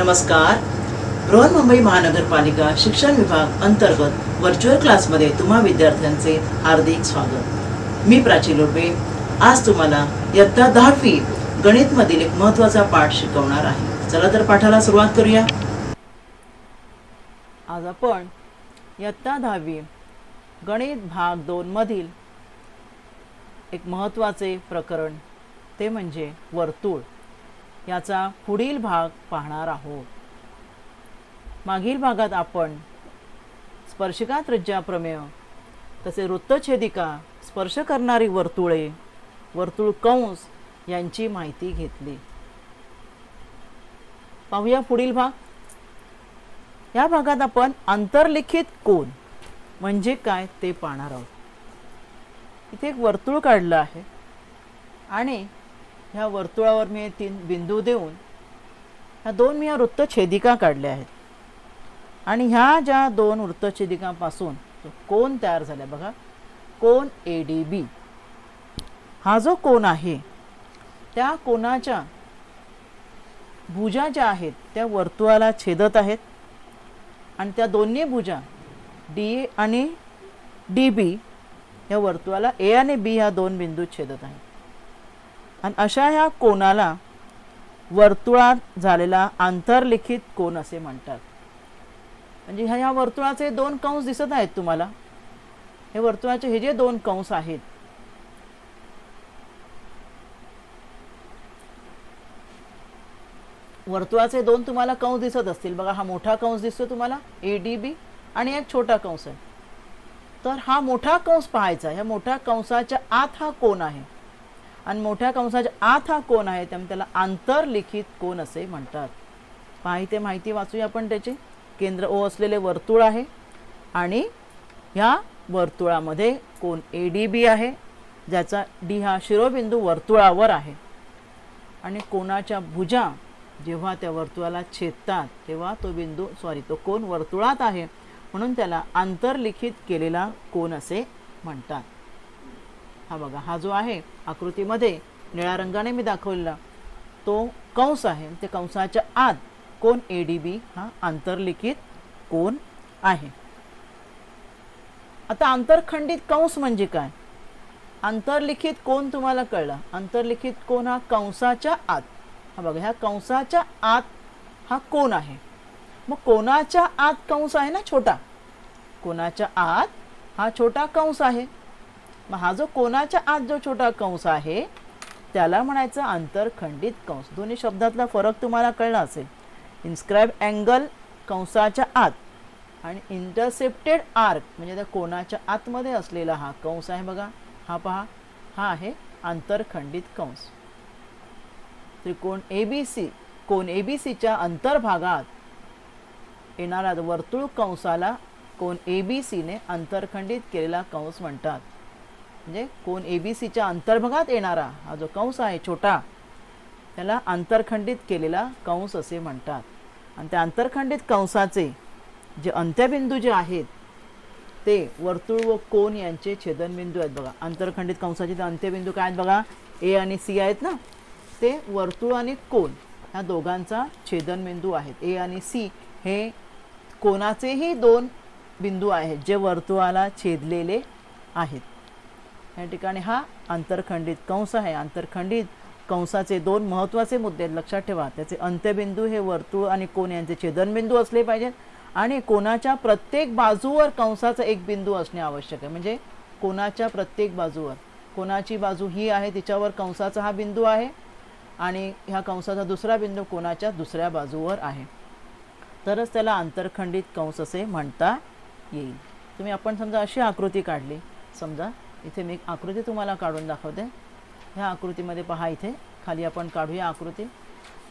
नमस्कार. बृहन्मुंबई महानगरपालिका शिक्षण विभाग अंतर्गत व्हर्च्युअल क्लासमध्ये तुम्हा विद्यार्थ्यांचे हार्दिक स्वागत. मी प्राची लोपे आज तुम्हाला इयत्ता 10वी गणित मधील एक महत्त्वाचा पाठ शिकवणार आहे. चला तर पाठाला सुरुवात करूया. आज आपण इयत्ता 10वी गणित भाग 2 मधील एक महत्त्वाचे प्रकरण ते म्हणजे वर्तुळ याचा पुढील भाग पाहणार आहोत. मागील भागात आपण स्पर्शिका त्रिज्या प्रमेय तसे वृत्तछेदिका स्पर्श करणारी वर्तुळे वर्तुळ कंस यांची माहिती घेतली. पाहूया पुढील भाग. या भागात आपण अंतर्लिखित कोन म्हणजे काय ते पाहणार आहोत. इथे एक वर्तुळ काढलं आहे आणि ह्या वर्तुळावर मी 3 बिंदू देऊन ह्या 2 मी वृत्तछेदिका काढल्या आहेत आणि ह्या ज्या 2 वृत्तछेदिकांपासून कोन तयार झाला बघा. कोन ADB हा जो कोन आहे त्या कोनाच्या भुजा ज्या आहेत त्या वर्तुळाला छेदत आहेत आणि त्या दोन्ही भुजा DA आणि DB या वर्तुळाला A आणि B ह्या 2 बिंदू छेदत आहेत आणि अशा ह्या कोनाला वर्तुळात झालेला आंतरलिखित कोन असे म्हणतात. म्हणजे ह्या वर्तुळाचे 2 कंस दिसत आहेत तुम्हाला. हे वर्तुळाचे हे जे 2 कंस आहेत वर्तुळाचे 2 तुम्हाला कंस दिसत असतील बघा. हा मोठा कंस दिसतो तुम्हाला ADB आणि एक छोटा कंस आहे. तर हा मोठा कंस पाहायचा. ह्या मोठ्या कंसाच्या आत हा कोन आहे आणि मोठ्या कंसाच्या आत हा कोन आहे त्यामुळे त्याला आंतरलिखित कोन असे म्हणतात. ते माहिती वाचूया आपण. त्याचे केंद्र O असलेले वर्तुळ आहे आणि ह्या वर्तुळामध्ये कोन ADB आहे ज्याचा D हा शिरोबिंदू वर्तुळावर आहे आणि कोनाच्या भुजा जेव्हा त्या वर्तुळाला छेदतात तेव्हा तो कोन वर्तुळात आहे म्हणून त्याला आंतरलिखित केलेला कोन असे म्हणतात. हा बघा, हा जो आहे आकृतीमध्ये निळ्या रंगाने मी दाखवलेला तो कंस आहे. ते कंसाच्या आत कोन ADB हा आंतरलिखित कोन आहे. आता आंतरखंडित कंस म्हणजे काय? आंतरलिखित कोन तुम्हाला कळला. आंतरलिखित कोन हा कंसाच्या आत. हा बघा, ह्या कंसाच्या आत हा कोन आहे. मग कोनाच्या आत कंस आहे ना छोटा. कोनाच्या आत हा छोटा कंस आहे. मग हा जो कोनाच्या आत जो छोटा कंस आहे त्याला म्हणायचं आंतरखंडित कंस. दोन्ही शब्दातला फरक तुम्हाला कळला असेल. इन्स्क्राइब अँगल कंसाच्या आत आणि इंटरसेप्टेड आर्क म्हणजे त्या कोनाच्या आतमध्ये असलेला हा कंस आहे बघा. हा पहा, हा आहे आंतरखंडित कंस. त्रिकोण ABC कोन ABCच्या अंतर्भागात येणारा वर्तुळ कंसाला कोन ABC ने अंतरखंडित केलेला कंस म्हणतात. म्हणजे कोन ABCच्या अंतर्भागात येणारा हा जो कंस आहे छोटा त्याला आंतरखंडित केलेला कंस असे म्हणतात. आणि त्या आंतरखंडित कंसाचे जे अंत्यबिंदू जे आहेत ते वर्तुळ व कोन यांचे छेदनबिंदू आहेत बघा. आंतरखंडित कंसाचे ते अंत्यबिंदू काय आहेत बघा. A आणि C आहेत ना. ते वर्तुळ आणि कोन ह्या दोघांचा छेदनबिंदू आहेत. A आणि C हे कोनाचेही 2 बिंदू आहेत जे वर्तुळाला छेदलेले आहेत. या ठिकाणी हा आंतरखंडित कंस आहे. आंतरखंडित कंसाचे 2 महत्त्वाचे मुद्दे लक्षात ठेवा. त्याचे अंत्यबिंदू हे वर्तुळ आणि कोन यांचे छेदनबिंदू असले पाहिजेत आणि कोनाच्या प्रत्येक बाजूवर कंसाचा एक बिंदू असणे आवश्यक आहे. म्हणजे कोनाच्या प्रत्येक बाजूवर, कोनाची बाजू ही आहे तिच्यावर कंसाचा हा बिंदू आहे आणि ह्या कंसाचा दुसरा बिंदू कोनाच्या दुसऱ्या बाजूवर आहे. तरच त्याला आंतरखंडित कंस असे म्हणता येईल. आपण समजा अशी आकृती काढली. समजा इथे मी एक आकृती तुम्हाला काढून दाखवते. ह्या आकृतीमध्ये पहा, इथे खाली आपण काढूया आकृती.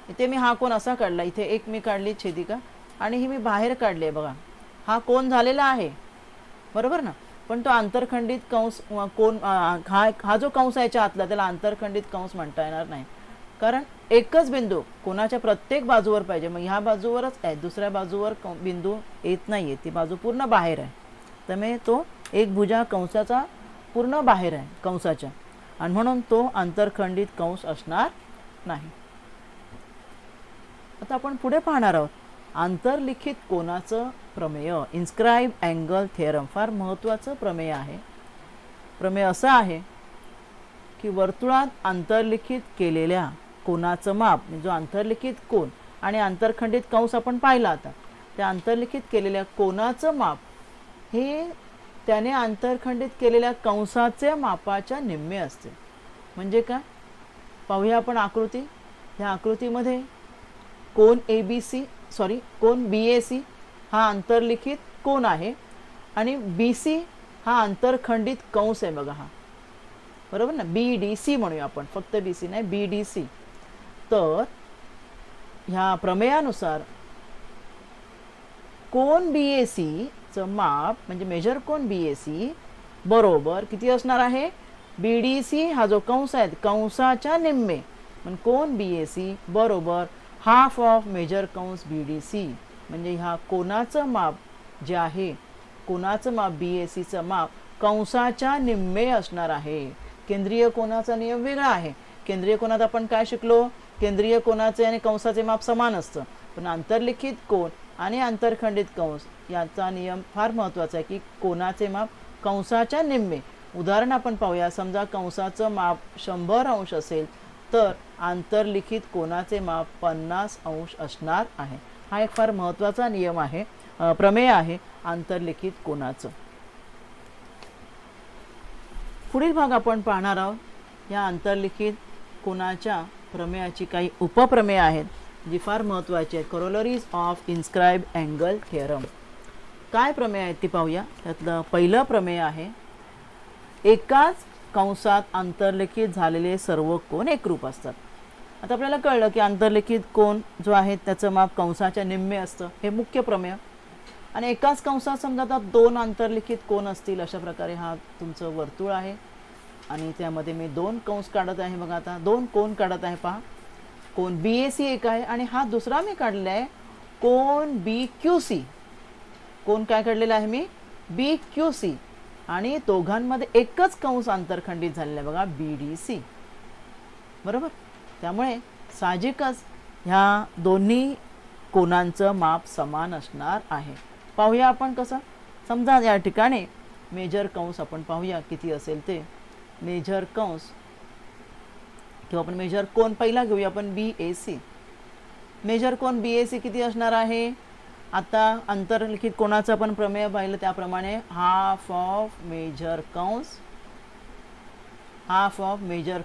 इथे मी हा कोन असा काढला. इथे एक मी काढली छेदिका आणि ही मी बाहेर काढली आहे बघा. हा कोन झालेला आहे बरोबर ना. पण तो आंतरखंडित कंस कोन हा जो कंस आहे याच्या आतला त्याला आंतरखंडित कंस म्हणता येणार नाही. कारण एकच बिंदू कोनाच्या प्रत्येक बाजूवर पाहिजे. मग ह्या बाजूवरच आहे, दुसऱ्या बाजूवर बिंदू येत नाहीये. ती बाजू पूर्ण बाहेर आहे. त्यामुळे तो एक भुजा कंसाचा पूर्ण बाहेर आहे कंसाच्या आणि म्हणून तो आंतरखंडित कंस असणार नाही. आता आपण पुढे पाहणार आहोत आंतरलिखित कोनाचं प्रमेय, इन्स्क्राइब अँगल थेरम. फार महत्त्वाचं प्रमेय आहे. प्रमेय असं आहे की वर्तुळात आंतरलिखित केलेल्या कोनाचं माप, म्हणजे जो आंतरलिखित कोन आणि आंतरखंडित कंस आपण पाहिला आता, त्या आंतरलिखित केलेल्या कोनाचं माप हे त्याने आंतरखंडित केलेल्या कंसाचे मापाच्या निम्मे असते. म्हणजे काय पाहूया आपण आकृती. ह्या आकृतीमध्ये कोन कोन BAC हा आंतरलिखित कोन आहे आणि BC हा आंतरखंडित कंस आहे. बघा हा, बरोबर ना. BDC म्हणूया आपण, फक्त BC नाही, BDC. तर ह्या प्रमेयानुसार कोन BAC चं माप म्हणजे मेजर कोन BAC बरोबर किती असणार आहे, BDC हा जो कंस आहे कंसाच्या निम्मे. म्हणजे कोन BAC बरोबर हाफ ऑफ मेजर कंस BDC. म्हणजे ह्या कोनाचं माप जे आहे, कोनाचं माप BAC चं माप कंसाच्या निम्मे असणार आहे. केंद्रीय कोनाचा नियम वेगळा आहे. केंद्रीय कोनात आपण काय शिकलो, केंद्रीय कोनाचे आणि कंसाचे माप समान असतं. पण आंतरलिखित कोन आणि आंतरखंडित कंस याचा नियम फार महत्त्वाचा आहे की कोनाचे माप कंसाच्या निम्मे. उदाहरण आपण पाहूया. समजा कंसाचं माप 100 अंश असेल तर आंतरलिखित कोनाचे माप 50 अंश असणार आहे. हा एक फार महत्त्वाचा नियम आहे, प्रमेय आहे आंतरलिखित कोनाचं. पुढील भाग आपण पाहणार आहोत या आंतरलिखित कोनाच्या प्रमेयाची काही उपप्रमेय आहेत जी फार महत्त्वाची आहेत. करोलरीज ऑफ इन्स्क्राइब अँगल थेरम. काय प्रमेय आहेत ती पाहूया. त्यातलं पहिलं प्रमेय आहे एकाच कंसात आंतरलिखित झालेले सर्व कोन एकरूप असतात. आता आपल्याला कळलं की आंतरलिखित कोन जो आहे त्याचं माप कंसाच्या निम्मे असतं, हे मुख्य प्रमेय. आणि एकाच कंसात समजा आता 2 आंतरलिखित कोन असतील, अशा प्रकारे हा तुमचं वर्तुळ आहे आणि त्यामध्ये मी 2 कंस काढत आहे. बघा आता 2 कोन काढत आहे. पहा, कोन BAC एक आहे आणि हा दुसरा मी काढलेला आहे कोन BQC. कोन काय काढलेला आहे मी, BQC. आणि दोघांमध्ये एकच कंस आंतरखंडित झालेला आहे बघा, BDC. बरोबर. त्यामुळे साहजिकच ह्या दोन्ही कोनांचं माप समान असणार आहे. पाहूया आपण कसं. समजा या ठिकाणी मेजर कंस आपण पाहूया किती असेल ते. मेजर कंस किंवा आपण मेजर कोन पहिला घेऊया आपण BAC. मेजर कोन BAC किती असणार आहे. आता आंतरलिखित कोनाचं आपण प्रमेय पाहिलं त्याप्रमाणे हाफ ऑफ मेजर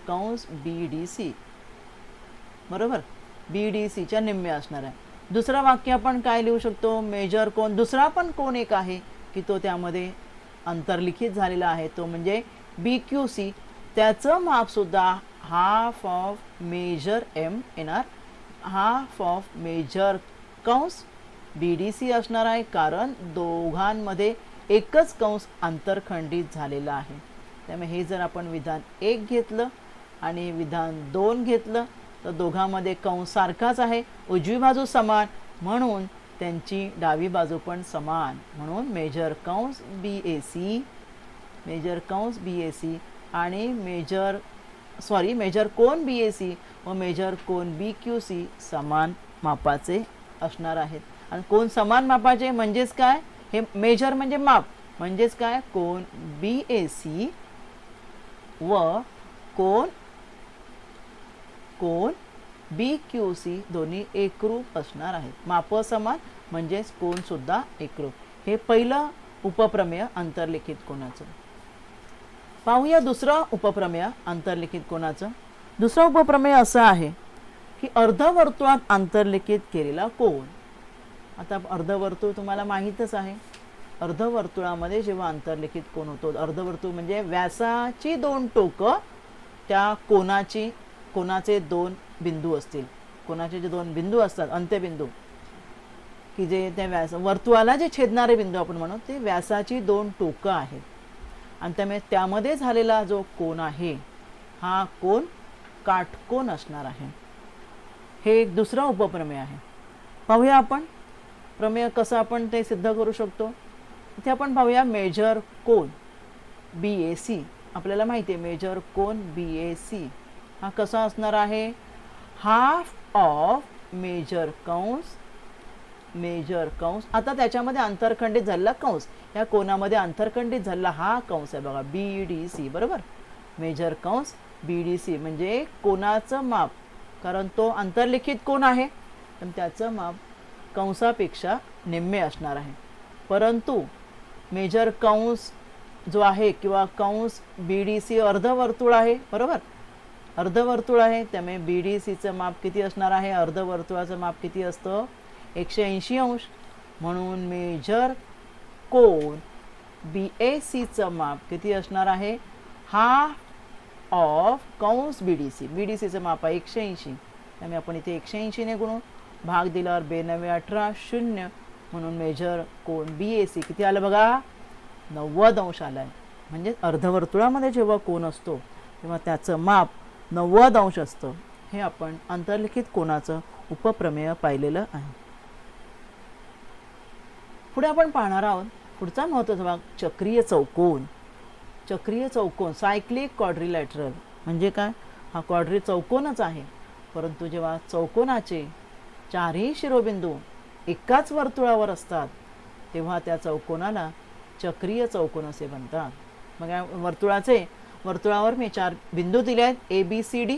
कंस BDC. बरोबर, BDC च्या निम्मे असणार आहे. दुसरा वाक्य आपण काय लिहू शकतो, मेजर कोन दुसरा पण कोन एक आहे की तो त्यामध्ये अंतर्लिखित झालेला आहे, तो म्हणजे BQC. त्याचं माप सुद्धा हाफ ऑफ मेजर M येणार. हाफ ऑफ मेजर कंस BDC असणार आहे, कारण दोघांमध्ये एकच कंस आंतरखंडित झालेला आहे. त्यामुळे हे जर आपण विधान 1 घेतलं आणि विधान 2 घेतलं तर दोघांमध्ये कंस सारखाच आहे, उजवी बाजू समान, म्हणून त्यांची डावी बाजू पण समान. म्हणून मेजर कंस BAC आणि मेजर कोन BAC व मेजर कोन BQC समान मापाचे असणार आहेत. आणि कोन समान मापाचे म्हणजेच काय, हे मेजर म्हणजे माप, म्हणजेच काय, कोन BAC व कोन BQC दोन्ही एकरूप असणार आहेत. माप समान म्हणजेच कोन सुद्धा एकरूप. हे पहिलं उपप्रमेय अंतर्लिखित कोनाचं. पाहूया दुसरा उपप्रमेय अंतर्लिखित कोनाचं. दुसरा उपप्रमेय असं आहे की अर्धवर्तुळात अंतर्लिखित केलेला कोन. आता अर्धवर्तुळ तुम्हाला माहीतच आहे. अर्धवर्तुळामध्ये जेव्हा अंतर्लिखित कोन होतो, अर्धवर्तुळ म्हणजे व्यासाची 2 टोकं त्या कोनाचे 2 बिंदू असतील. कोनाचे जे 2 बिंदू असतात, अंत्यबिंदू, की जे त्या वर्तुळाला जे छेदणारे बिंदू आपण म्हणू, ते व्यासाची 2 टोकं आहेत. आणि त्यामध्ये झालेला जो कोन आहे हा कोन काटकोन असणार आहे. हे एक दुसरा उपप्रमेय आहे. पाहूया आपण प्रमेय कसं आपण ते सिद्ध करू शकतो. इथे आपण पाहूया मेजर कोन BAC. आपल्याला माहिती आहे मेजर कोन BAC हा कसा असणार आहे, हाफ ऑफ मेजर कंस आता त्याच्यामध्ये आंतरखंडित झालेला कंस, या कोनामध्ये आंतरखंडित झालेला हा कंस आहे बघा, BDC बरोबर. मेजर कंस BDC म्हणजे कोनाचं माप, कारण तो आंतरलिखित कोन आहे पण त्याचं माप कंसापेक्षा निम्मे असणार आहे. परंतु मेजर कंस जो आहे किंवा कंस BDC अर्धवर्तुळ आहे बरोबर, अर्धवर्तुळ आहे, त्यामुळे BDCचं माप किती असणार आहे, अर्धवर्तुळाचं माप किती असतं 180 अंश. म्हणून मेजर कोन BACचं माप किती असणार आहे, हाफ ऑफ कंस BDCचं माप आहे 180, त्यामुळे आपण इथे 180 ने गुणू, भाग दिल्यावर 92 18 0, म्हणून मेजर कोन BAC किती आलं बघा 90 अंश आलाय. म्हणजे अर्धवर्तुळामध्ये जेव्हा कोन असतो तेव्हा त्याचं माप 90 अंश असतं. हे आपण अंतर्लिखित कोनाचं उपप्रमेय पाहिलेलं आहे. पुढे आपण पाहणार आहोत पुढचा महत्त्वाचा भाग चक्रीय चौकोन. चक्रीय चौकोन सायक्लिक क्वाड्रिलॅटरल म्हणजे काय, हा क्वाड्री चौकोनच आहे, परंतु जेव्हा चौकोनाचे चारही शिरोबिंदू एकाच वर्तुळावर असतात तेव्हा त्या चौकोनाला चक्रीय चौकोन असे म्हणतात. मग या वर्तुळावर मी 4 बिंदू दिले आहेत ABCD,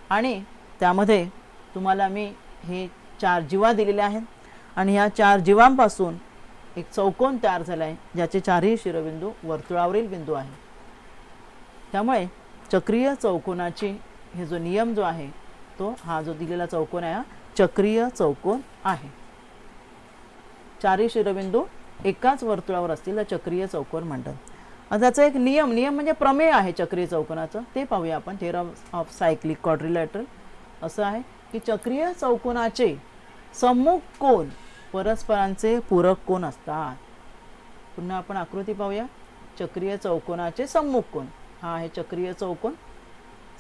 आणि त्यामध्ये तुम्हाला मी हे 4 जीवा दिलेल्या आहेत, आणि ह्या 4 जीवांपासून एक चौकोन तयार झाला आहे ज्याचे चारही शिरोबिंदू वर्तुळावरील बिंदू आहे. त्यामुळे चक्रीय चौकोनाची हे जो नियम जो आहे तो हा जो दिलेला चौकोन आहे चक्रीय चौकोन आहे. चारही शिरोबिंदू एकाच वर्तुळावर असतील तर चक्रीय चौकोन म्हणतात. आता त्याचा एक नियम म्हणजे प्रमेय आहे चक्रीय चौकोनाचं, ते पाहूया आपण. थेरम ऑफ सायक्लिक क्वाड्रिलॅटरल असं आहे की चक्रीय चौकोनाचे सम्मुख कोन परस्परांचे पूरक कोन असतात. पुन्हा आपण आकृती पाहूया. चक्रीय चौकोनाचे सम्मुख कोन, हा आहे चक्रीय चौकोन.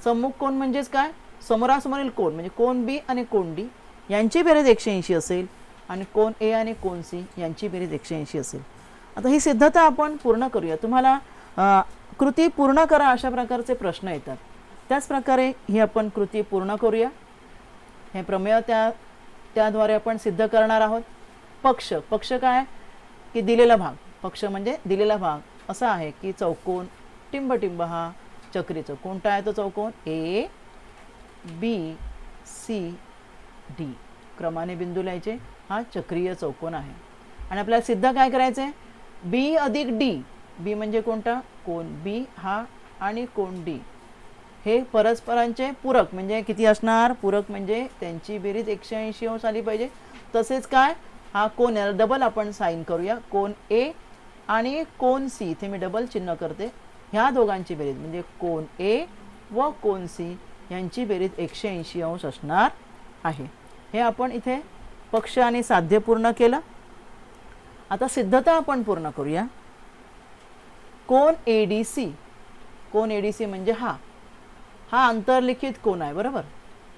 सम्मुख कोन म्हणजेच काय, समोरासमोरील कोन म्हणजे कोन B आणि कोन D यांची बेरीज 180 असेल, आणि कोन A आणि कोन C यांची बेरीज 180 असेल. आता ही सिद्धता आपण पूर्ण करूया. तुम्हाला कृती पूर्ण करा अशा प्रकारचे प्रश्न येतात, त्याच प्रकारे ही आपण कृती पूर्ण करूया. हे प्रमेय त्याद्वारे आपण सिद्ध करणार आहोत. पक्ष काय की दिलेला भाग, पक्ष म्हणजे दिलेला भाग असा आहे की चौकोन टिंब हा चक्री चौकोन. कोणता आहे तो चौकोन, ABCD क्रमाने बिंदू लिहायचे, हा चक्रीय चौकोन आहे. आणि आपल्याला सिद्ध काय करायचं आहे, B अधिक D, B म्हणजे कोणता, कोन B हा आणि कोन D हे परस्परांचे पूरक म्हणजे किती असणार, पूरक म्हणजे त्यांची बेरीज 180 अंश आली पाहिजे. तसेच काय, हा कोन डबल आपण साइन करूया, कोन A आणि कोन C, इथे मी डबल चिन्ह करते, ह्या दोघांची बेरीज म्हणजे कोन A व कोन C यांची बेरीज 180 अंश असणार आहे. हे आपण इथे पक्ष आणि साध्य पूर्ण केलं. आता सिद्धता आपण पूर्ण करूया. कोन ADC म्हणजे हा आंतरलिखित कोन आहे बरोबर,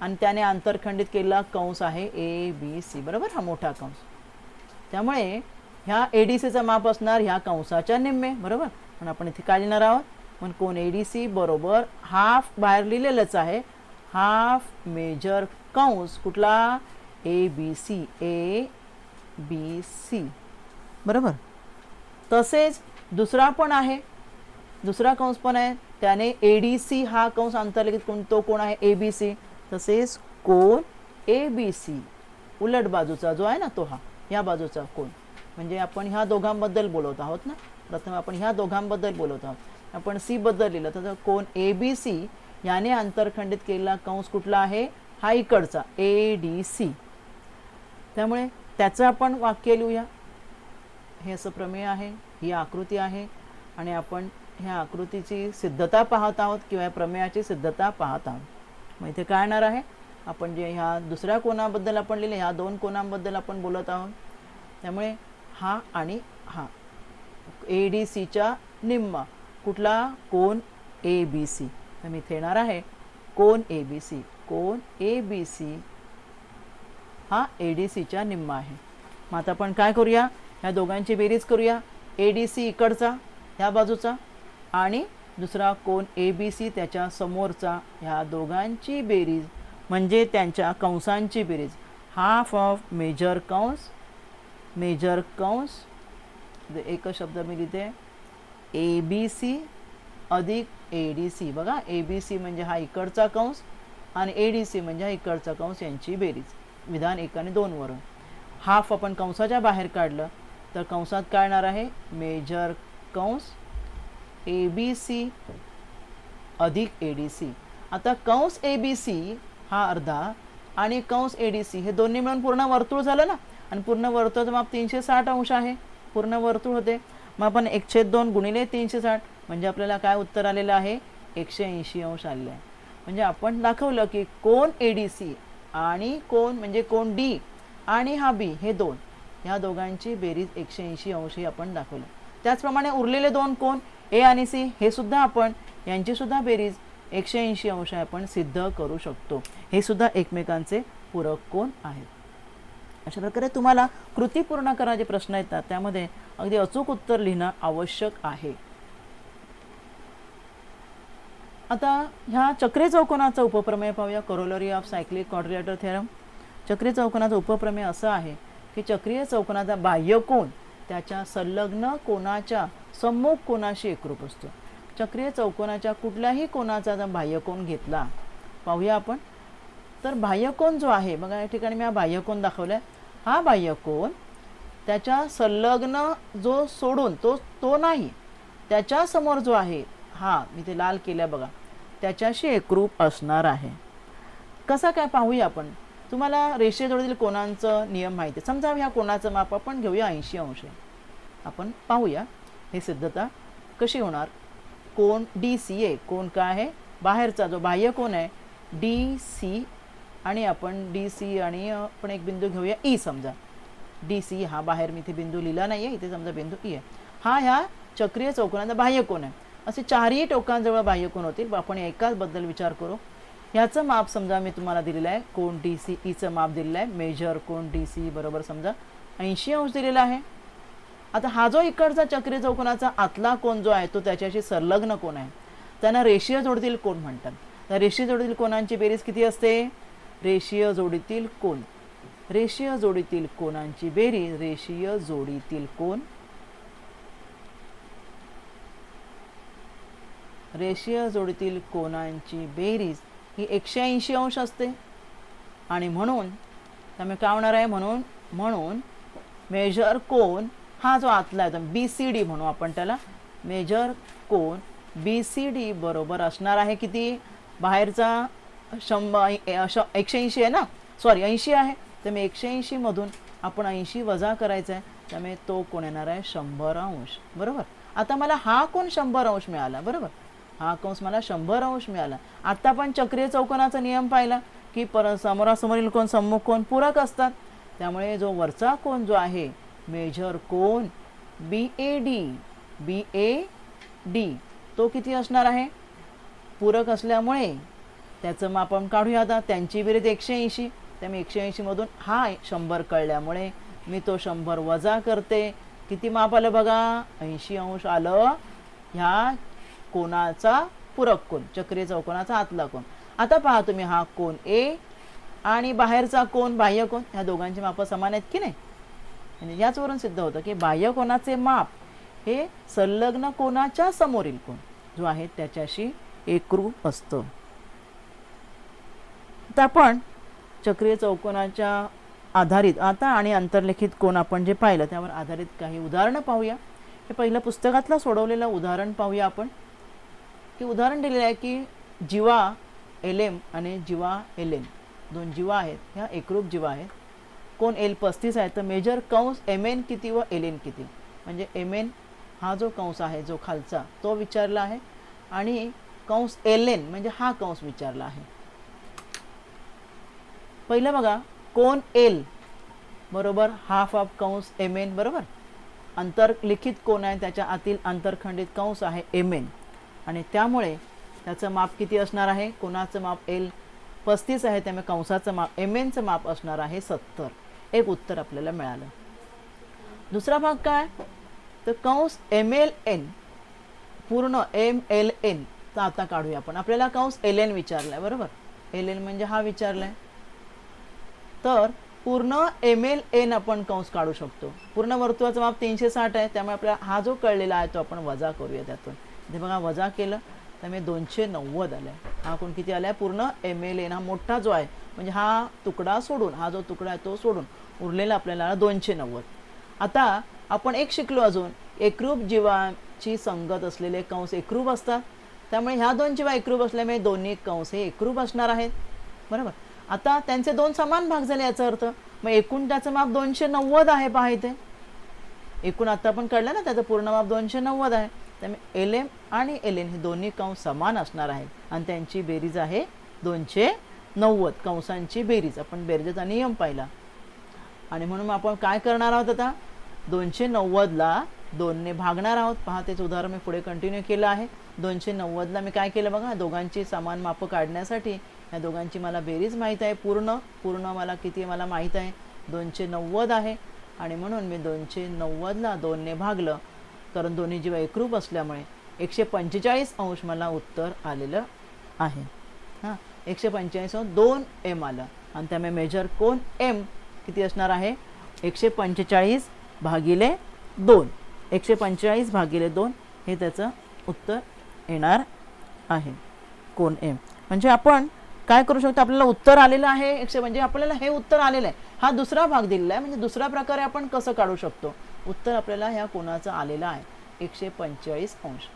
आणि त्याने आंतरखंडित केलेला कंस आहे ABC बरोबर, हा मोठा कंस. त्यामुळे ह्या ADCचा माप असणार ह्या कंसाच्या निम्मे बरोबर. पण आपण इथे काय लिहिणार आहोत, पण कोन ADC बरोबर हाफ बाहेर लिहिलेलंच आहे, हाफ मेजर कंस कुठला, ABC बरोबर. तसेच दुसरा पण आहे, दुसरा कंस पण आहे, त्याने ADC हा कंस अंतर्लिखित कोण, तो कोण आहे ABC. तसेच कोन ABC उलट बाजूचा जो आहे ना तो हा या बाजूचा कोन, म्हणजे आपण ह्या दोघांबद्दल बोलत आहोत ना. प्रथम आपण ह्या दोघांबद्दल बोलत आहोत. आपण C बद्दल लिहिलं तर कोन ABC याने आंतरखंडित केलेला कंस कुठला आहे, हा इकडचा ADC. त्यामुळे त्याचं आपण वाक्य लिहूया. हे असं प्रमेय आहे, ही आकृती आहे, आणि आपण ह्या आकृतीची सिद्धता पाहत आहोत किंवा या प्रमेयाची सिद्धता पाहत आहोत. मग इथे काय येणार आहे, आपण जे ह्या दुसऱ्या कोनाबद्दल आपण लिहिले, ह्या 2 कोनांबद्दल आपण बोलत आहोत. त्यामुळे हा आणि हा ADCच्या निम्मा कुठला, कोन ABC. तर मी इथे येणार आहे कोन ABC हा ADCच्या निम्मा आहे. मग आता आपण काय करूया, ह्या दोघांची बेरीज करूया. ADC इकडचा ह्या बाजूचा आणि दुसरा कोन ABC त्याच्या समोरचा, ह्या दोघांची बेरीज म्हणजे त्यांच्या कंसांची बेरीज. हाफ ऑफ मेजर कंस, मेजर कंस एकच शब्द मी लिहिते ABC अधिक ADC. बघा ABC म्हणजे हा इकडचा कंस आणि ADC म्हणजे हा इकडचा कंस, यांची बेरीज. विधान 1 आणि 2 वरून हाफ आपण कंसाच्या बाहेर काढलं तर कंसात काय येणार आहे, मेजर कंस ABC अधिक ADC. आता कंस ABC हा अर्धा आणि कंस ADC हे दोन्ही मिळून पूर्ण वर्तुळ झालं ना, आणि पूर्ण वर्तुळाचं माप 360 अंश आहे, पूर्ण वर्तुळ होते. मग आपण 1/2 गुणिले 360 म्हणजे आपल्याला काय उत्तर आलेलं आहे, 180 अंश आलेलं आहे. म्हणजे आपण दाखवलं की कोन ADC आणि कोन म्हणजे कोन D आणि हा B हे दोन, ह्या दोघांची बेरीज 180 अंश हे आपण दाखवलं. त्याचप्रमाणे उरलेले दोन कोन A आणि C हे सुद्धा आपण यांची सुद्धा बेरीज 180 अंश आपण सिद्ध करू शकतो. हे सुद्धा एकमेकांचे पूरक कोन आहेत. अशा प्रकारे तुम्हाला कृती पूर्ण करायचे प्रश्न येतात, त्यामध्ये अगदी अचूक उत्तर लिहिणं आवश्यक आहे. आता ह्या चक्रीय चौकोनाचा उपप्रमेय पाहूया, corollary of cyclic quadrilateral theorem. चक्रीय चौकोनाचा उपप्रमेय असं आहे की चक्रीय चौकोनाचा बाह्य कोन त्याच्या संलग्न कोनाच्या सम्मुख कोनाशी एकरूप असतो. चक्रीय चौकोनाच्या कुठल्याही कोनाचा जर बाह्य कोन घेतला, पाहूया आपण, तर बाह्य कोन जो आहे बघा, या ठिकाणी मी हा बाह्य कोन दाखवलाय. हा बाह्य कोन त्याच्या संलग्न जो सोडून तो नाही, त्याच्या समोर जो आहे हा मी ते लाल केल्या बघा, त्याच्याशी एकरूप असणार आहे. कसा काय पाहूया आपण. तुम्हाला रेषेजवळील कोनांचं नियम माहिती आहे. समजा ह्या कोनाचं माप आपण घेऊया 80 अंश. आपण पाहूया हे सिद्धता कशी होणार. कोन DCA, कोन काय आहे, बाहेरचा जो बाह्य कोन आहे DC, आणि आपण DC आणि आपण एक बिंदू घेऊया E. समजा DC हा बाहेर, मी इथे बिंदू लिहिला नाही आहे, इथे समजा बिंदू E आहे. हा ह्या चक्रीय चौकोनाचा बाह्य कोन आहे. असे चारही टोकांजवळ बाह्य कोन होतील. आपण एकाच बद्दल विचार करू. ह्याचं माप समजा मी तुम्हाला दिलेलं आहे, कोन DC ईचं माप दिलेलं आहे, मेजर कोन DC बरोबर समजा 80 अंश दिलेला आहे. आता हा जो इकडचा चक्रीय चौकोनाचा आतला कोन जो आहे तो त्याच्याशी संलग्न कोन आहे, त्यांना रेषीय जोडीतील कोन म्हणतात. तर रेषीय जोडीतील कोनांची बेरीज किती असते, रेषीय जोडीतील कोन, रेषीय जोडीतील कोनांची बेरीज, रेषीय जोडीतील कोन, रेषीय जोडीतील कोनांची बेरीज ही 180 अंश असते. आणि म्हणून त्यामुळे काय होणार आहे, म्हणून मेजर कोन हा जो आतला आहे BCD म्हणू आपण त्याला, मेजर कोन BCD बरोबर असणार आहे किती, बाहेरचा 180 आहे ना, सॉरी 80 आहे, तर मी 180 मधून आपण 80 वजा करायचं आहे, त्यामुळे तो कोण येणार आहे 100 अंश. बरोबर. आता मला हा कोन 100 अंश मिळाला. बरोबर, हा कंस मला 100 अंश मिळाला. आता आपण चक्रीय चौकोनाचा नियम पाहिला की समोरासमोरील कोन सम्मुख कोन पूरक असतात. त्यामुळे जो वरचा कोन जो आहे मेजर कोन BAD तो किती असणार आहे, पूरक असल्यामुळे त्याचं माप आपण काढूया. आता त्यांची बेरीज 180, त्यामुळे 180 मधून हा 100 कळल्यामुळे मी तो 100 वजा करते. किती माप आलं बघा, 80 अंश आलं ह्या कोनाचा पूरक कोन, चक्रीय चौकोनाचा आतला कोन. आता पहा तुम्ही, हा कोन A आणि बाहेरचा कोन बाह्य कोन, ह्या दोघांची माप समान आहेत की नाही. म्हणजे याचवरून सिद्ध होतं की बाह्य कोनाचे माप हे संलग्न कोनाच्या समोरील कोन जो आहे त्याच्याशी एकरूप असतं. आता आपण चक्रीय चौकोनाच्या आधारित आता आणि अंतर्लिखित कोन आपण जे पाहिलं त्यावर आधारित काही उदाहरणं पाहूया. हे पहिलं पुस्तकातलं सोडवलेलं उदाहरण पाहूया आपण. की उदाहरण दिलेलं आहे की जीवा LM आणि जीवा LN दोन जीवा आहेत, ह्या एकरूप जीवा आहेत. कोन L 35 आहे, तर मेजर कंस MN किती व LN किती. म्हणजे MN हा जो कंस आहे जो खालचा तो विचारला आहे, आणि कंस LN म्हणजे हा कंस विचारला आहे. पहिलं बघा, कोन L बरोबर हाफ ऑफ कंस MN बरोबर, अंतर्लिखित कोन आहे त्याच्या आतील आंतरखंडित कंस आहे MN, आणि त्यामुळे त्याचं माप किती असणार आहे, कोणाचं माप L 35 आहे, त्यामुळे कंसाचं माप MNचं माप असणार आहे 70. एक उत्तर आपल्याला मिळालं. दुसरा भाग काय, तर कंस MLN पूर्ण MLN तर आता काढूया आपण. आपल्याला कंस LN विचारलाय बरोबर, LN म्हणजे हा विचारलाय. तर पूर्ण MLN आपण कंस काढू शकतो. पूर्ण वर्तुळाचं माप 360 आहे, त्यामुळे आपल्याला हा जो कळलेला आहे तो आपण वजा करूया त्यातून. इथे बघा वजा केलं त्यामुळे 290 आलं. हा कोण किती आला आहे? पूर्ण MLN हा मोठा जो आहे, म्हणजे हा तुकडा सोडून, हा जो तुकडा आहे तो सोडून उरलेला आपल्याला 290. आता आपण एक शिकलो अजून, एकरूप जीवाची संगत असलेले कंस एकरूप असतात, त्यामुळे ह्या दोन जीवा एकरूप असल्यामुळे दोन्ही कंस हे एकरूप असणार आहेत. बरोबर. आता त्यांचे दोन समान भाग झाले याचा अर्थ मग एकूण त्याचं माप 290 आहे. पहा इथे एकूण आता आपण कळलं ना, त्याचं पूर्ण माप 290 आहे. त्यामुळे LM आणि LN हे दोन्ही कंस समान असणार आहेत आणि त्यांची बेरीज आहे 290. कंसांची बेरीज, आपण बेरजेचा नियम पाहिला. आणि म्हणून आपण काय करणार आहोत? आता 290ला 2ने भागणार आहोत. पहा तेच उदाहरण मी पुढे कंटिन्यू केलं आहे. 290ला मी काय केलं बघा, दोघांची समान मापं काढण्यासाठी या दोघांची मला बेरीज माहीत आहे. पूर्ण मला किती मला माहीत आहे, 290 आहे. आणि म्हणून मी 290ला 2ने भागलं, कारण दोन्ही जीवा एकरूप असल्यामुळे 145 अंश मला उत्तर आलेलं आहे. हां, 145 2M आलं आणि त्यामुळे मेजर कोन M किती असणार आहे? 145 भागिले 2. 145 भागिले 2 हे त्याचं उत्तर येणार आहे, कोन M. म्हणजे आपण काय करू शकतो? आपल्याला उत्तर आलेलं आहे म्हणजे आपल्याला हे उत्तर आलेलं आहे, हा दुसरा भाग दिलेला आहे. म्हणजे दुसऱ्या प्रकारे आपण कसं काढू शकतो? उत्तर आपल्याला ह्या कोणाचं आलेलं आहे 145 अंश.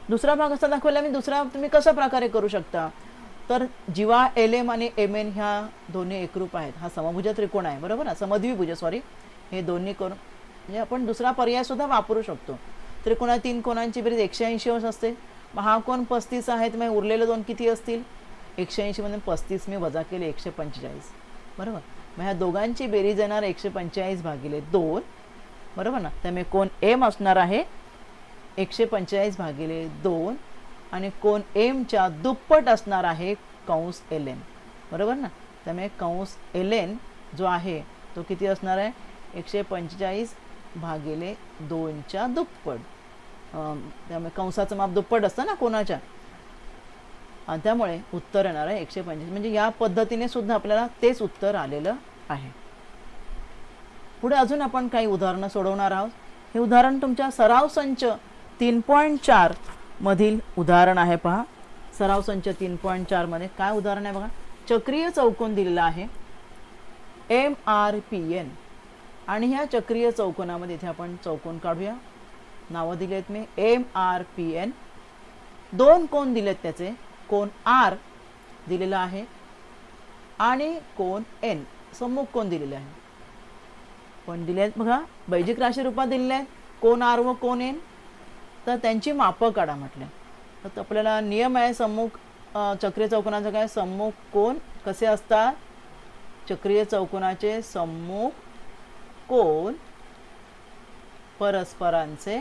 दुसरा भाग असा दाखवला मी. दुसरा तुम्ही कशा प्रकारे करू शकता? तर जीवा LM आणि MN ह्या दोन्ही एकरूप आहेत. हा समभुज त्रिकोण आहे, बरोबर ना, समद्विभुज सॉरी, हे दोन्ही करून म्हणजे आपण दुसरा पर्याय सुद्धा वापरू शकतो. त्रिकोणात 3 कोणांची बेरीज 180 अंश असते. मग हा कोण 35 आहे, मग उरलेले दोन किती असतील? 180 मधून 35 मी वजा केले 145, बरोबर. मग ह्या दोघांची बेरीज येणार 145 भागिले 2, बरोबर ना. त्यामुळे कोण M असणार आहे 145 भागिले 2 आणि कोण M च्या दुप्पट असणार आहे कंस LN, बरोबर ना. त्यामुळे कंस LN जो आहे तो किती असणार आहे? 145 भागिले 2च्या दुप्पट. त्यामुळे कंसाचं माप दुप्पट असतं ना कोणाच्या, आणि त्यामुळे उत्तर येणार आहे 125. म्हणजे या पद्धतीने सुद्धा आपल्याला तेच उत्तर आलेलं आहे. पुढे अजून आपण काही उदाहरणं सोडवणार आहोत. हे उदाहरण तुमच्या सराव संच 3.4 मधील उदाहरण आहे. पहा सराव संच 3.4 मध्ये काय उदाहरण आहे बघा. चक्रीय चौकोन दिलेला आहे MRPN आणि ह्या चक्रीय चौकोनामध्ये इथे आपण चौकोन काढूया. नावं दिलेत मी MRPN. दोन कोन दिलेत त्याचे, कोन R दिलेला आहे आणि कोन N सम्मुख कोन दिलेले आहे. कोण दिले आहेत बघा, बैजिक राशी रूपात दिलेले आहेत कोन R व कोन N. तर त्यांची मापं काढा म्हटले. तर आपल्याला नियम आहे सम्मुख चक्रीय चौकोनाचा काय, सम्मुख कोन कसे असतात? चक्रीय चौकोनाचे सम्मुख कोन परस्परांचे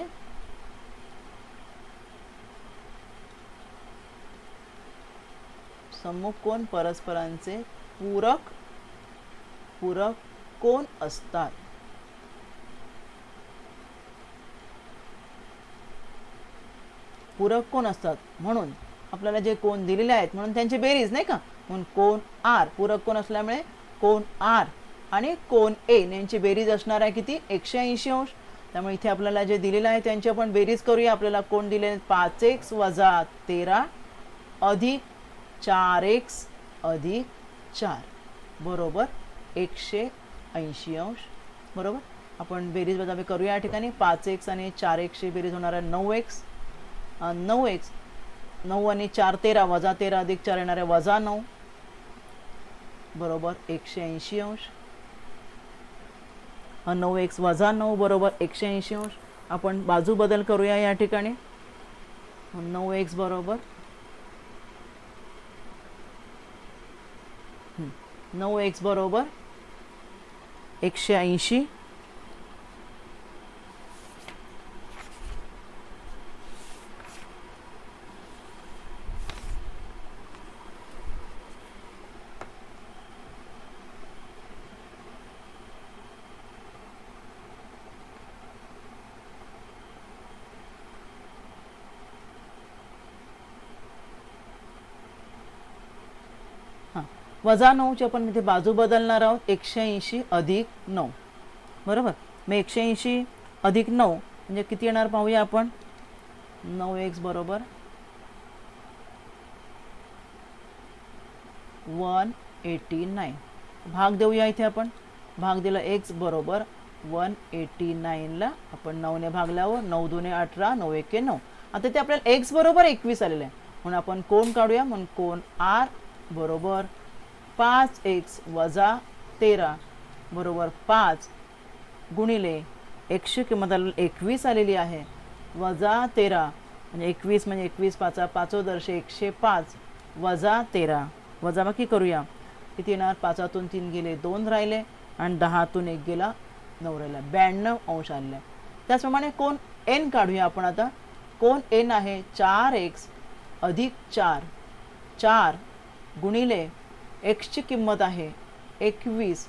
सम्मुख कोन परस्परांचे पूरक कोन असतात. पूरक कोन असतात म्हणून आपल्याला जे कोन दिलेले आहेत म्हणून त्यांची बेरीज नाही का, म्हणून कोन R पूरक कोन असल्यामुळे कोन R आणि कोन A यांची बेरीज असणार आहे किती? 180 अंश. त्यामुळे इथे आपल्याला जे दिलेलं आहे त्यांची आपण बेरीज करूया. आपल्याला कोण दिले? 5x - 13 अधिक 4x अधिक 4 बरोबर 180 अंश, बरोबर. आपण बेरीज वजाबाकी करूया या ठिकाणी. 5x आणि 4x ची बेरीज होणार आहे 9x. 9x 9 आणि 4 13 वजा 13 अधिक 4 येणार आहे वजा 9 बरोबर 180 अंश. 9x वजा 9 बरोबर 180 अंश. आपण बाजू बदल करूया या ठिकाणी. 9x बरोबर 9x बरोबर 180 वजा 9ची आपण इथे बाजू बदलणार आहोत, 180 अधिक 9, बरोबर. मग 180 अधिक 9 म्हणजे किती येणार पाहूया आपण. 9x बरोबर 189. भाग देऊया इथे आपण. भाग दिला x बरोबर 189ला आपण 9ने भागल्यावर 9 2 18, 9 1 9. आता ते आपल्याला x बरोबर 21 आलेलं आहे. म्हणून आपण कोण काढूया. म्हणून कोण r बरोबर 5x वजा 13 बरोबर 5 गुणिले x ची किंमत 21 आलेली आहे, वजा 13 म्हणजे 21 म्हणजे 21 5 5 दर्शे 105 वजा 13. वजाबाकी करूया. किती येणार. 5तून 3 गेले 2 राहिले आणि 10तून 1 गेला 9 राहिला, 92 अंश आले. त्याचप्रमाणे कोण n काढूया आपण आता. कोण n आहे 4x अधिक 4 गुणिले x ची किंमत आहे 21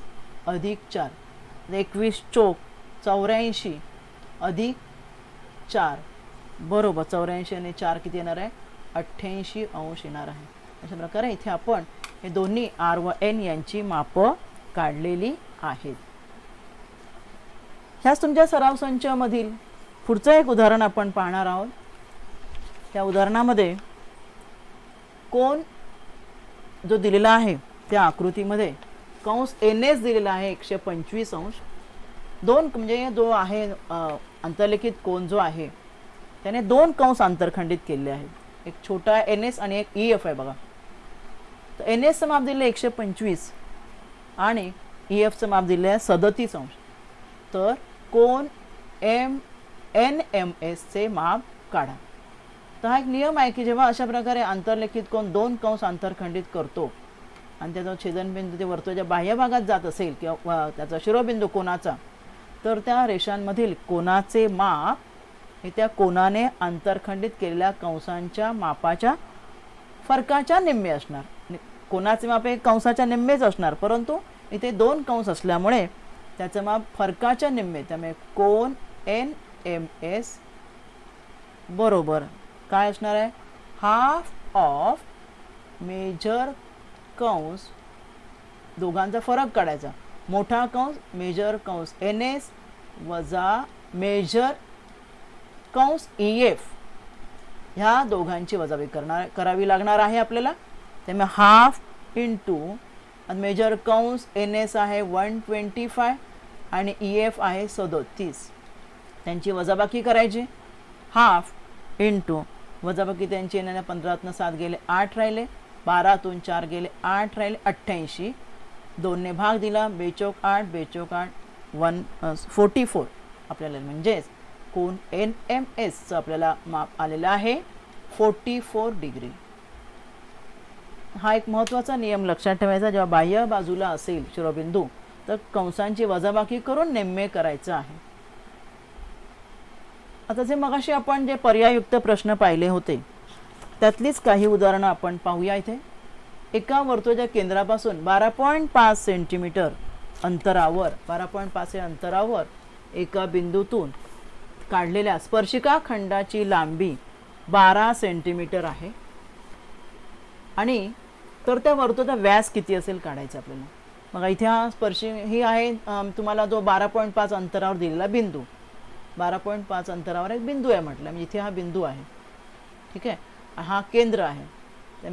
अधिक 4, 21 चोक 84 अधिक 4 बरोबर 84 आणि 4 किती येणार आहे 88 अंश येणार आहे. अशा प्रकारे इथे आपण हे दोन्ही r व n यांची मापं काढलेली आहेत. ह्याच तुमच्या सराव संचामधील पुढचं एक उदाहरण आपण पाहणार आहोत. त्या उदाहरणामध्ये कोण जो दिलेला आहे त्या आकृतीमध्ये कंस ns दिलेला आहे 125 अंश. दोन म्हणजे जो आहे अंतर्लिखित कोण जो आहे त्याने दोन कंस आंतरखंडित केले आहेत. एक छोटा ns आणि एक ef आहे बघा. तर ns चं माप दिले 125 आणि ef चं माप दिले आहे 37 अंश. तर कोण nms चे माप काढा. तर हा एक नियम आहे की जेव्हा अशा प्रकारे आंतरलिखित कोण दोन कंस आंतरखंडित करतो आणि त्याचा छेदनबिंदू ते वर्तुळाच्या बाह्य भागात जात असेल किंवा त्याचा शिरोबिंदू कोणाचा, तर त्या रेषांमधील कोणाचे माप हे त्या कोणाने आंतरखंडित केलेल्या कंसांच्या मापाच्या फरकाच्या निम्मे असणार. कोणाचे माप हे कंसाच्या निम्मेच असणार, परंतु इथे दोन कंस असल्यामुळे त्याचं माप फरकाच्या निम्मे. त्यामुळे कोण nms बरोबर काय असणार आहे हाफ ऑफ मेजर कंस, दोघांचा फरक काढायचा. मोठा कंस मेजर कंस ns वजा मेजर कंस ef ह्या दोघांची वजाबाकी करावी लागणार आहे आपल्याला. त्यामुळे हाफ इंटू मेजर कंस ns आहे 125 आणि ef आहे 37, त्यांची वजाबाकी करायची. हाफ इंटू वजाबाकी त्यांची येणाऱ्या 15तून 7 गेले 8 राहिले, 12तून 4 गेले 8 राहिले 88. 2 ने भाग दिला 2 चौक 8 2 चौक 8 44 आपल्याला म्हणजेच कोण nms चं आपल्याला माप आलेलं आहे 44 डिग्री. हा एक महत्त्वाचा नियम लक्षात ठेवायचा. जेव्हा बाह्य बाजूला असेल शिरोबिंदू तर कंसांची वजाबाकी करून निम्मे करायचं आहे. आता जे मगाशी आपण जे पर्याययुक्त प्रश्न पाहिले होते त्यातलीच काही उदाहरणं आपण पाहूया. इथे एका वर्तुळाच्या केंद्रापासून 12.5 सेंटीमीटर अंतरावर 12.5 अंतरावर एका बिंदूतून काढलेल्या स्पर्शिका खंडाची लांबी 12 सेंटीमीटर आहे आणि तर त्या वर्तुळाचा व्यास किती असेल काढायचा आपल्याला. मग इथे हा स्पर्शी ही आहे तुम्हाला जो 12.5 अंतरावर दिलेला बिंदू, 12.5 अंतरावर एक बिंदू आहे म्हटलं. म्हणजे इथे हा बिंदू आहे, ठीक आहे. हा केंद्र आहे.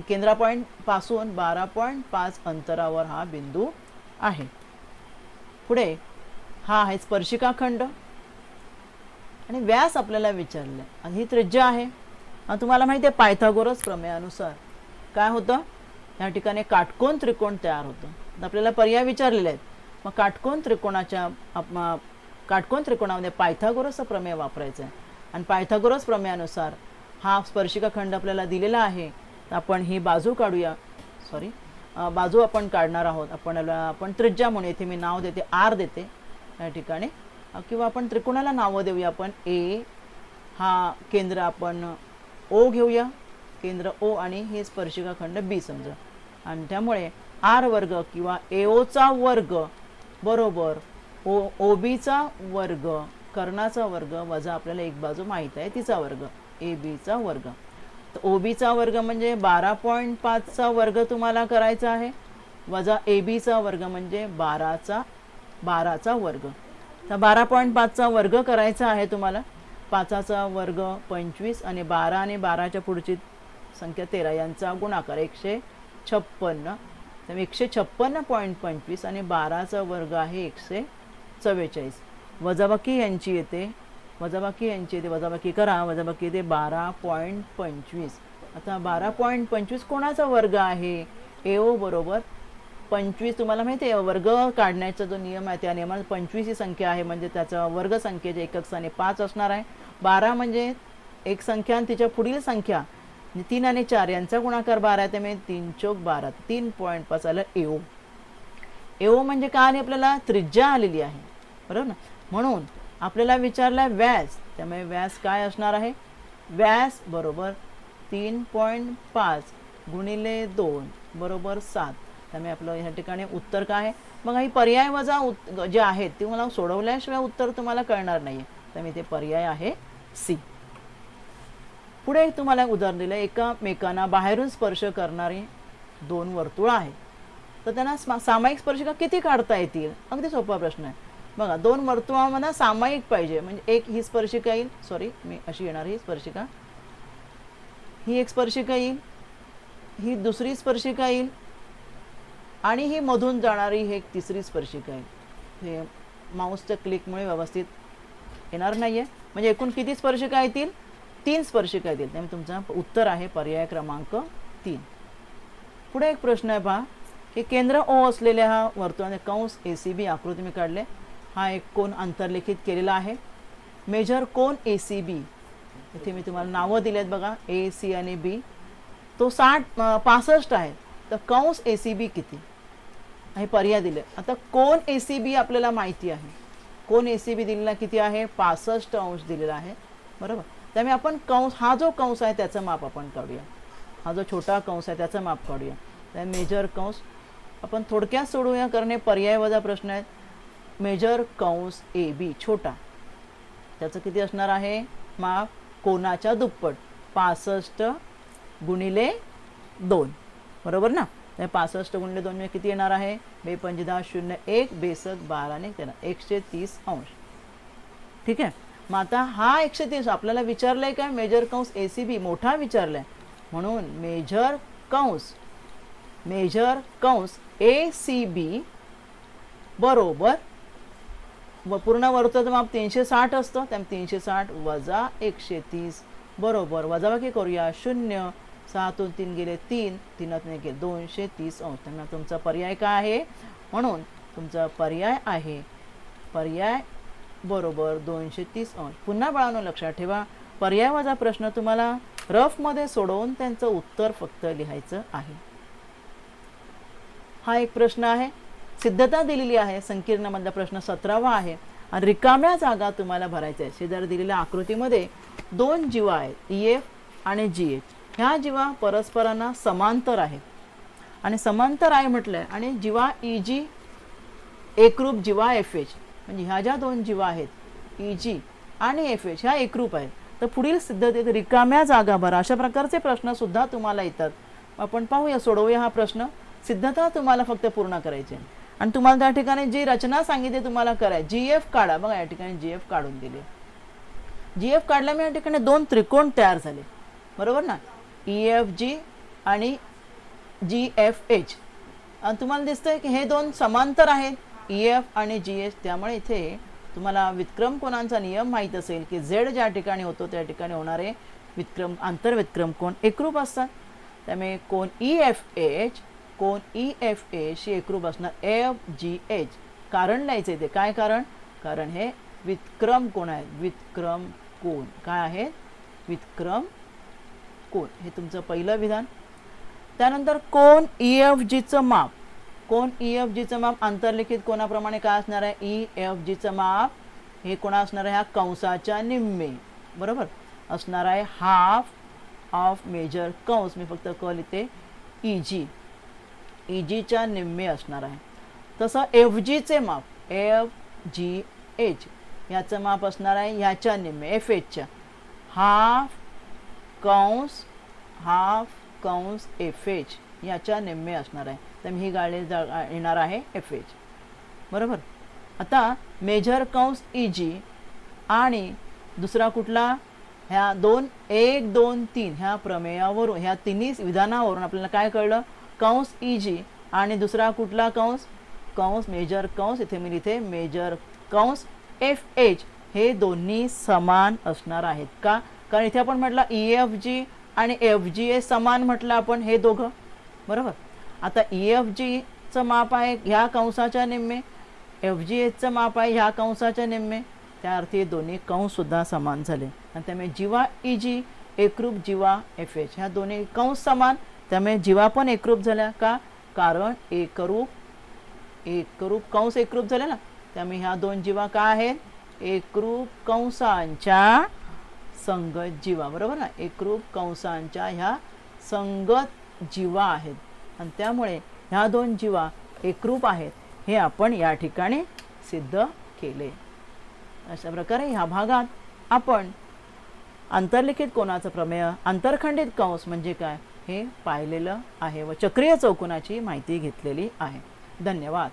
केंद्रा पॉईंट पासून 12.5 अंतरावर हा बिंदू आहे. पुढे हा आहे स्पर्शिका खंड आणि व्यास आपल्याला विचारले आणि ही त्रिज्या आहे. तुम्हाला माहिती आहे पायथागोरस प्रमेयानुसार काय होतं, या ठिकाणी काटकोन त्रिकोण तयार होतं. आपल्याला पर्याय विचारलेले आहेत. मग काटकोन त्रिकोणामध्ये पायथागोरसचा प्रमेय वापरायचा आहे आणि पायथागोरस प्रमेयानुसार हा स्पर्शिका खंड आपल्याला दिलेला आहे. तर आपण ही बाजू काढूया. बाजू आपण काढणार आहोत. आपण त्रिज्या म्हणून इथे मी नाव देते r देते या ठिकाणी, किंवा आपण त्रिकोणाला नाव देऊया. आपण a हा केंद्र आपण o घेऊया, केंद्र o आणि हे स्पर्शिका खंड b समजा. आणि त्यामुळे r वर्ग किंवा ao चा वर्ग बरोबर OB चा वर्ग कर्णाचा वर्ग वजा आपल्याला एक बाजू माहित आहे तिचा वर्ग AB चा वर्ग. तर OB चा वर्ग म्हणजे 12.5 चा वर्ग तुम्हाला करायचा आहे वजा AB चा वर्ग म्हणजे 12चा वर्ग. तर 12.5चा वर्ग करायचा आहे तुम्हाला. 5चा वर्ग 25 आणि 12 आणि 12च्या पुढची संख्या 13 यांचा गुणाकार 156. तर 156.25 आणि 12चा वर्ग आहे 144. वजाबाकी यांची येते वजाबाकी करा. वजाबाकी येते 12.25. आता 12.25 कोणाचा वर्ग आहे? AO बरोबर 25. तुम्हाला माहिती आहे वर्ग काढण्याचा जो नियम आहे त्या नियमात 25 ही संख्या आहे म्हणजे त्याचा वर्ग संख्येचे एकक स्थानी 5 असणार आहे. 12 म्हणजे एक संख्या आणि तिच्या पुढील संख्या 3 आणि 4 यांचा गुणाकार 12 आहे. त्यामुळे 3 चौक 12 3.5 आलं AO. AO म्हणजे काय आली आपल्याला? त्रिज्या आलेली आहे बरोबर ना. म्हणून आपल्याला विचारलाय व्यास. त्यामुळे व्यास काय असणार आहे? व्यास बरोबर 3.5 गुणिले 2 बरोबर 7. त्यामुळे आपलं ह्या ठिकाणी उत्तर काय आहे? मग ही पर्याय वजा जे आहेत ते मला सोडवल्याशिवाय उत्तर तुम्हाला कळणार नाही. त्यामुळे ते पर्याय आहे C. पुढे एक तुम्हाला उदाहरण दिलं. एकमेकांना बाहेरून स्पर्श करणारी 2 वर्तुळ आहेत. तर त्यांना सामायिक स्पर्शिका किती काढता येतील? अगदी सोपा प्रश्न आहे. बघा 2 वर्तुळांमध्ये सामायिक पाहिजे म्हणजे एक ही स्पर्शिका येईल. सॉरी मी अशी येणार ही स्पर्शिका. ही एक स्पर्शिका येईल. ही दुसरी स्पर्शिका येईल आणि ही मधून जाणारी ही एक तिसरी स्पर्शिका येईल. हे माऊसच्या क्लिकमुळे व्यवस्थित येणार नाहीये. म्हणजे एकूण किती स्पर्शिका येतील? 3 स्पर्शिका येतील. त्यामुळे तुमचा उत्तर आहे पर्याय क्रमांक 3. पुढे एक प्रश्न आहे पहा की केंद्र O असलेल्या हा वर्तुळाने कंस ACB आकृती मी काढले. हा एक कोन अंतर्लिखित केलेला आहे. मेजर कोन ACB. इथे मी तुम्हाला नावं दिलेत बघा AC आणि B. तो 65 आहे. तर कंस ACB किती? हे पर्याय दिले. आता कोन ACB आपल्याला माहिती आहे. कोन ACB दिलेला किती आहे? 65 अंश दिलेला आहे बरोबर. त्यामुळे आपण कंस हा जो कंस आहे त्याचं माप आपण काढूया. हा जो छोटा कंस आहे त्याचं माप काढूया. त्या मेजर कंस आपण थोडक्यात सोडूया करणे पर्याय वजा प्रश्न आहेत. मेजर कंस AB छोटा त्याचं किती असणार आहे माप? कोनाच्या दुप्पट 65 गुणिले 2 बरोबर ना. 65 गुणिले 2 म्हणजे किती येणार आहे? 2 पंजे 10 0 1 बेसक 12 ने 13 130 अंश. ठीक आहे. मग आता हा 130 आपल्याला विचारलाय काय? मेजर कंस ACB मोठा विचारलाय म्हणून मेजर कंस ACB बरोबर पूर्ण वर्तुळाचं माप 360 असतं. त्यामुळे 360 वजा 130 बरोबर वजाबाकी करूया 0 6तून 3 गेले 3 3 गेले 230 अंश. त्यामुळे तुमचा पर्याय काय आहे? म्हणून तुमचा पर्याय आहे पर्याय बरोबर 230 अंश. पुन्हा बाळांनो लक्षात ठेवा पर्याय वजा प्रश्न तुम्हाला रफमध्ये सोडवून त्यांचं उत्तर फक्त लिहायचं आहे. हा एक प्रश्न आहे. सिद्धता दिलेली आहे. संकीर्णमधला प्रश्न 17वा आहे आणि रिकाम्या जागा तुम्हाला भरायच्या आहेत. शेजारी दिलेल्या आकृतीमध्ये 2 जीवा आहेत EF आणि GH. ह्या जीवा परस्परांना समांतर आहेत आणि समांतर आहे म्हटलंय आणि जीवा EG एकरूप जीवा FH म्हणजे ह्या ज्या 2 जीवा आहेत EG आणि FH ह्या एकरूप आहेत. तर पुढील सिद्धतेत रिकाम्या जागा भरा. अशा प्रकारचे प्रश्न सुद्धा तुम्हाला येतात. आपण पाहूया सोडवूया हा प्रश्न. सिद्धता तुम्हाला फक्त पूर्ण करायची आणि तुम्हाला त्या ठिकाणी जी रचना सांगितली तुम्हाला करायची GF काढा. बघा या ठिकाणी GF काढून दिले. GF काढल्यामुळे या ठिकाणी 2 त्रिकोण तयार झाले बरोबर ना. EFG आणि GFH आणि तुम्हाला दिसतंय की हे 2 समांतर आहेत EF आणि GH. त्यामुळे इथे तुम्हाला वितक्रम कोणांचा नियम माहित असेल की Z ज्या ठिकाणी होतो त्या ठिकाणी होणारे आंतरवितक्रम कोण एकरूप असतात. त्यामुळे कोण EFH शी एकरूप असणार FGH. कारण लिहायचे ते काय कारण? कारण हे वितक्रम कोण आहेत. वितक्रम कोण काय आहेत? वितक्रम कोण. हे तुमचं पहिलं विधान. त्यानंतर कोण EFGचं माप. कोण EFGचं माप आंतरलिखित कोणाप्रमाणे काय असणार आहे? EFGचं माप हे कोणा असणार आहे? ह्या कंसाच्या निम्मे बरोबर असणार आहे. हाफ ऑफ मेजर कंस मी फक्त क लिहिते EGच्या निम्मे असणार आहे. तसं FGचे माप FGH याचं माप असणार आहे ह्याच्या निम्मे FHच्या. हाफ कंस FH याच्या निम्मे असणार आहे. तर ही गाडी येणार आहे FH. बरोबर. आता मेजर कंस EG आणि दुसरा कुठला, ह्या 2 1 2 3 ह्या प्रमेयावरून, ह्या तिन्ही विधानावरून आपल्याला काय कळलं, कंस EG आणि दुसरा कुठला कंस, कंस मेजर कंस, इथे मी लिहिते मेजर कंस FH, हे दोन्ही समान असणार आहेत. का, कारण इथे आपण म्हटलं EFG आणि FG समान म्हटलं आपण हे दोघं. बरोबर. आता EFGचं माप आहे ह्या कंसाच्या निम्मे, FGHचं माप आहे ह्या कंसाच्या निम्मे, त्या अर्थी दोन्ही कंस सुद्धा समान झाले. आणि त्यामुळे जीवा EG एकरूप जीवा FH, ह्या दोन्ही कंस समान, त्यामुळे जीवा पण एकरूप झाल्या. का, कारण एकरूप कंस एकरूप झाले ना, त्यामुळे ह्या दोन जीवा काय आहेत, एकरूप कंसांच्या संगत जीवा. बरोबर ना, एकरूप कंसांच्या ह्या संगत जीवा आहेत आणि त्यामुळे ह्या दोन जीवा एकरूप आहेत हे आपण या ठिकाणी सिद्ध केले. अशा प्रकारे ह्या भागात आपण अंतर्लिखित कोनाचं प्रमेय, आंतरखंडित कंस म्हणजे काय हे पाहिलेलं आहे व चक्रीय चौकोनाची माहिती घेतलेली आहे. धन्यवाद.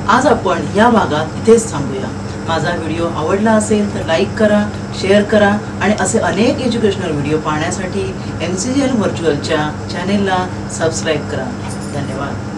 आज आपण या भागात इथेच थांबूया. माझा व्हिडिओ आवडला असेल तर लाईक करा, शेअर करा आणि असे अनेक एज्युकेशनल व्हिडिओ पाहण्यासाठी MCGL व्हर्च्युअलच्या चॅनेलला सबस्क्राईब करा. धन्यवाद.